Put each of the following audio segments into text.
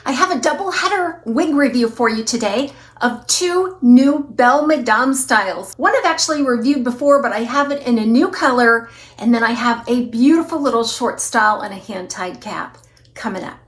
I have a double header wig review for you today of two new Belle Madame styles. One I've actually reviewed before, but I have it in a new color, and then I have a beautiful little short style and a hand-tied cap coming up.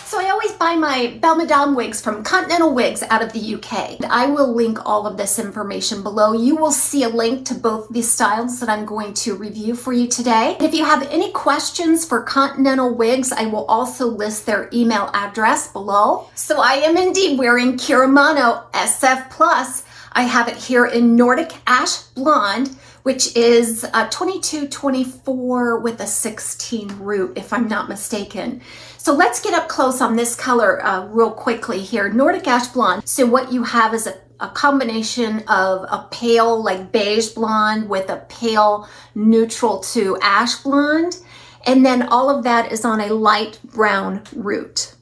So I always buy my Belle Madame wigs from Continental Wigs out of the UK. I will link all of this information below. You will see a link to both these styles that I'm going to review for you today. If you have any questions for Continental Wigs, I will also list their email address below. So I am indeed wearing Siri Mono SF+. I have it here in Nordic Ash Blonde, which is a 22-24 with a 16 root, if I'm not mistaken. So let's get up close on this color real quickly here. Nordic Ash Blonde. So what you have is a combination of a pale, like beige blonde with a pale neutral to ash blonde. And then all of that is on a light brown root.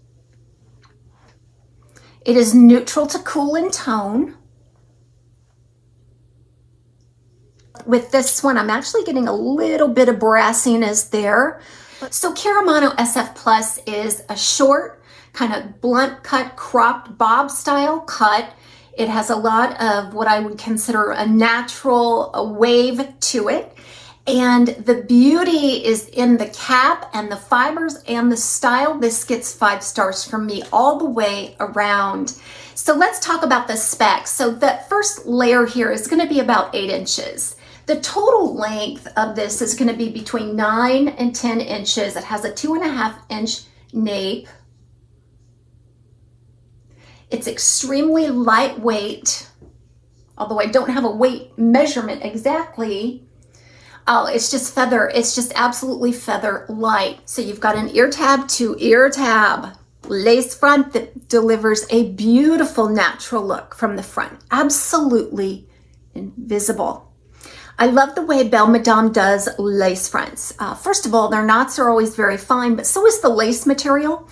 It is neutral to cool in tone. With this one, I'm actually getting a little bit of brassiness there. So Siri Mono SF+ is a short, kind of blunt cut, cropped bob style cut. It has a lot of what I would consider a natural wave to it. And the beauty is in the cap and the fibers and the style. This gets 5 stars from me all the way around. So let's talk about the specs. So the first layer here is going to be about 8 inches. The total length of this is going to be between 9 and 10 inches. It has a 2.5-inch nape. It's extremely lightweight, although I don't have a weight measurement exactly. Oh, it's just feather. It's just absolutely feather light. So you've got an ear tab to ear tab lace front that delivers a beautiful natural look from the front. Absolutely invisible. I love the way Belle Madame does lace fronts. First of all, their knots are always very fine, but so is the lace material.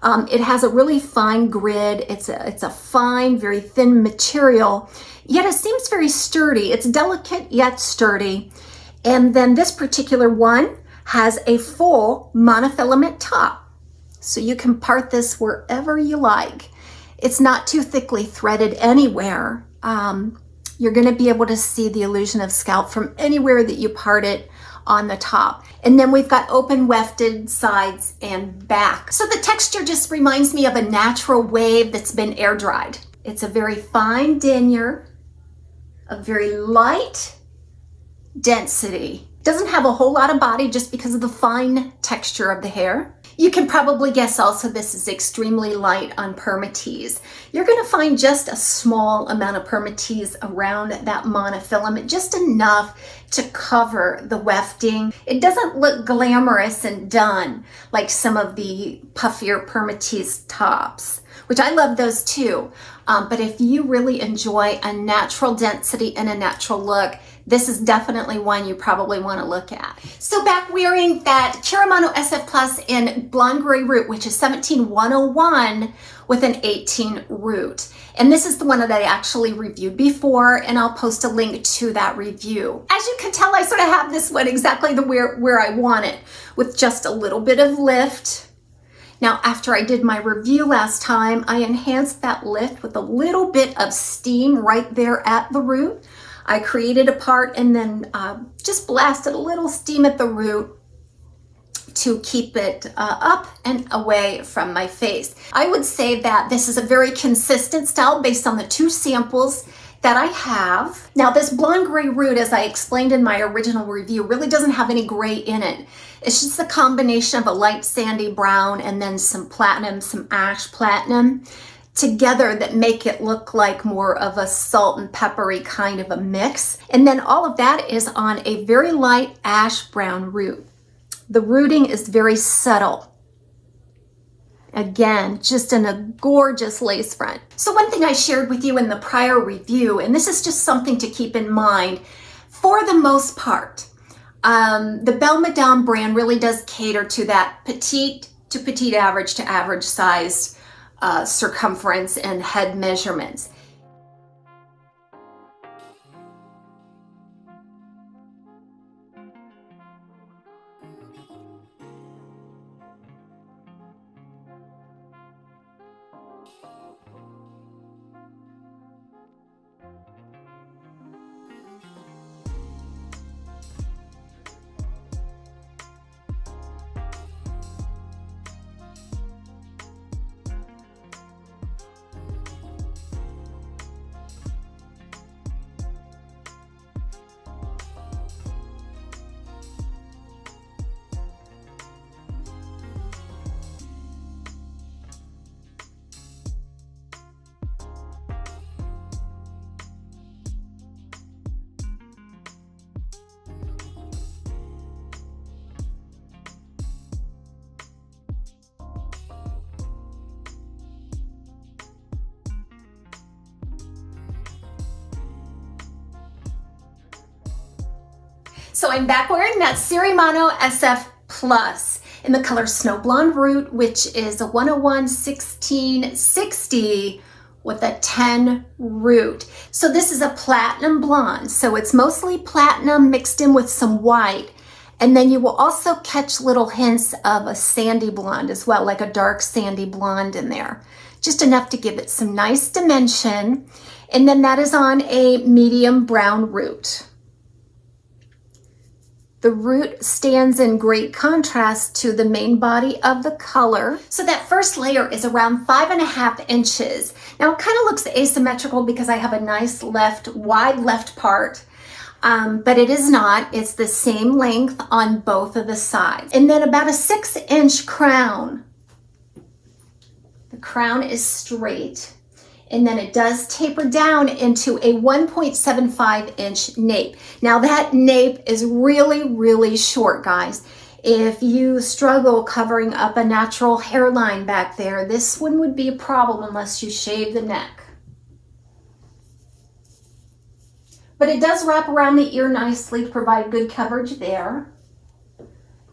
It has a really fine grid. It's a fine, very thin material, yet it seems very sturdy. It's delicate yet sturdy. And then this particular one has a full monofilament top. So you can part this wherever you like. It's not too thickly threaded anywhere. You're going to be able to see the illusion of scalp from anywhere that you part it on the top. And then we've got open wefted sides and back. So the texture just reminds me of a natural wave that's been air dried. It's a very fine denier, a very light density. Doesn't have a whole lot of body just because of the fine texture of the hair. You can probably guess also this is extremely light on permatease. You're going to find just a small amount of permatease around that monofilament, just enough to cover the wefting. It doesn't look glamorous and done like some of the puffier permatease tops, which I love those too. But if you really enjoy a natural density and a natural look, this is definitely one you probably want to look at. So back wearing that Siri Mono SF+ in Blond-Grey root, which is 17101 with an 18 root. And this is the one that I actually reviewed before, and I'll post a link to that review. As you can tell, I sort of have this one exactly where I want it, with just a little bit of lift. Now, after I did my review last time, I enhanced that lift with a little bit of steam right there at the root. I created a part and then just blasted a little steam at the root to keep it up and away from my face. I would say that this is a very consistent style based on the 2 samples that I have. Now this Blond-Grey root, as I explained in my original review, really doesn't have any gray in it. It's just a combination of a light sandy brown and then some platinum, some ash platinum together that make it look like more of a salt and peppery kind of a mix. And then all of that is on a very light ash brown root. The rooting is very subtle. Again, just in a gorgeous lace front. So one thing I shared with you in the prior review, and this is just something to keep in mind, for the most part, the Belle Madame brand really does cater to that petite to petite average to average size circumference and head measurements. So I'm back wearing that Siri Mono SF Plus in the color Snow Blond Root, which is a 101-1660 with a 10 root. So this is a platinum blonde. So it's mostly platinum mixed in with some white. And then you will also catch little hints of a sandy blonde as well, like a dark sandy blonde in there. Just enough to give it some nice dimension. And then that is on a medium brown root. The root stands in great contrast to the main body of the color. So that first layer is around 5.5 inches. Now it kind of looks asymmetrical because I have a nice wide left part, but it is not. It's the same length on both of the sides. And then about a 6-inch crown. The crown is straight. And then it does taper down into a 1.75-inch nape. Now that nape is really, really short, guys. If you struggle covering up a natural hairline back there, this one would be a problem unless you shave the neck. But it does wrap around the ear nicely to provide good coverage there.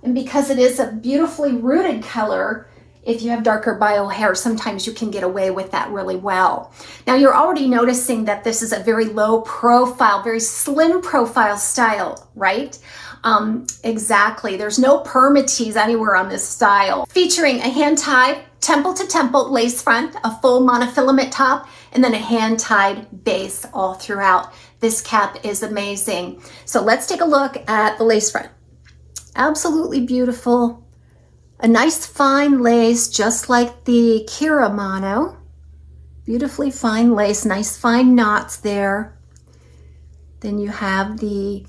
And because it is a beautifully rooted color, if you have darker bio hair, sometimes you can get away with that really well. Now you're already noticing that this is a very low profile, very slim profile style, right? Exactly. There's no permatease anywhere on this style. Featuring a hand-tied temple to temple lace front, a full monofilament top, and then a hand-tied base all throughout. This cap is amazing. So let's take a look at the lace front. Absolutely beautiful. A nice fine lace, just like the Kira Mono. Beautifully fine lace, nice fine knots there. Then you have the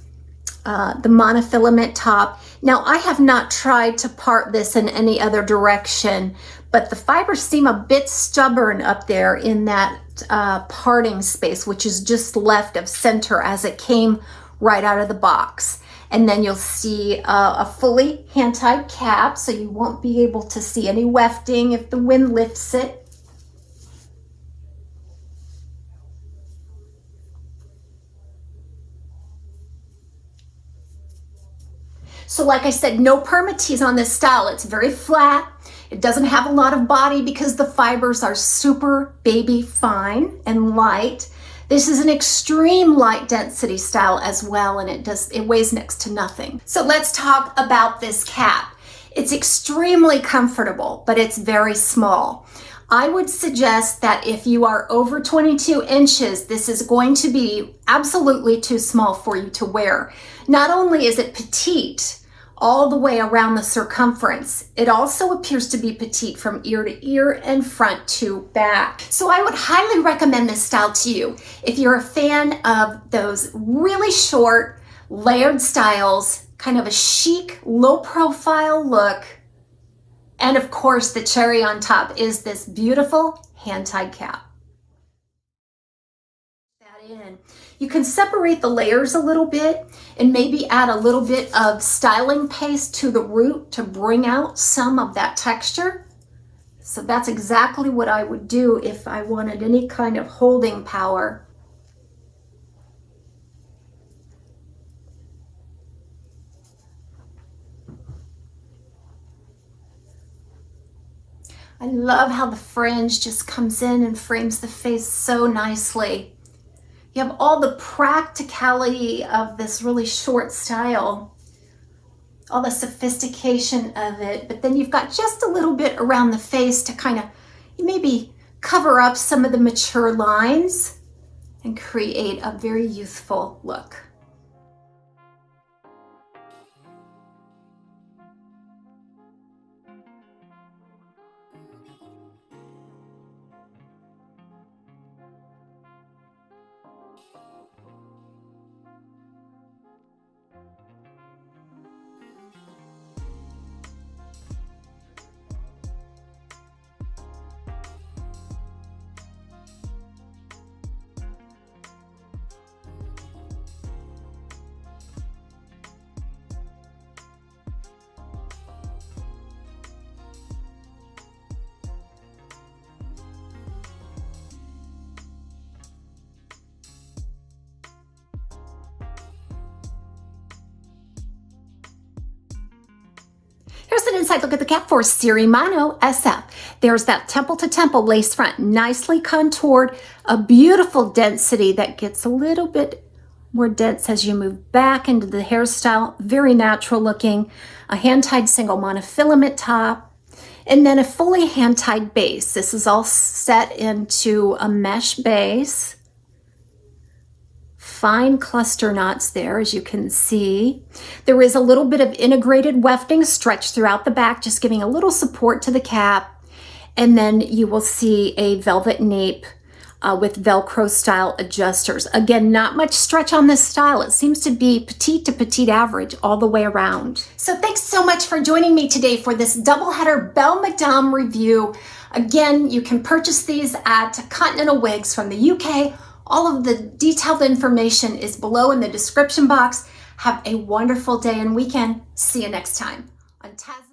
monofilament top. Now I have not tried to part this in any other direction, but the fibers seem a bit stubborn up there in that parting space, which is just left of center as it came right out of the box. And then you'll see a fully hand-tied cap, so you won't be able to see any wefting if the wind lifts it. So like I said, no permatease on this style. It's very flat. It doesn't have a lot of body because the fibers are super baby fine and light. This is an extreme light density style as well, and it weighs next to nothing. So let's talk about this cap. It's extremely comfortable, but it's very small. I would suggest that if you are over 22 inches, this is going to be absolutely too small for you to wear. Not only is it petite all the way around the circumference, it also appears to be petite from ear to ear and front to back. So I would highly recommend this style to you if you're a fan of those really short layered styles, kind of a chic, low profile look. And of course, the cherry on top is this beautiful hand-tied cap. You can separate the layers a little bit and maybe add a little bit of styling paste to the root to bring out some of that texture. So that's exactly what I would do if I wanted any kind of holding power. I love how the fringe just comes in and frames the face so nicely. You have all the practicality of this really short style, all the sophistication of it, but then you've got just a little bit around the face to kind of maybe cover up some of the mature lines and create a very youthful look. Here's an inside look at the cap for Siri Mono SF. There's that temple to temple lace front, nicely contoured, a beautiful density that gets a little bit more dense as you move back into the hairstyle. Very natural looking. A hand-tied single monofilament top, and then a fully hand-tied base. This is all set into a mesh base. Fine cluster knots there, as you can see. There is a little bit of integrated wefting stretched throughout the back, just giving a little support to the cap. And then you will see a velvet nape with Velcro style adjusters. Again, not much stretch on this style. It seems to be petite to petite average all the way around. So thanks so much for joining me today for this doubleheader Belle Madame review. Again, you can purchase these at Continental Wigs from the UK. All of the detailed information is below in the description box. Have a wonderful day and weekend. See you next time on TAZS.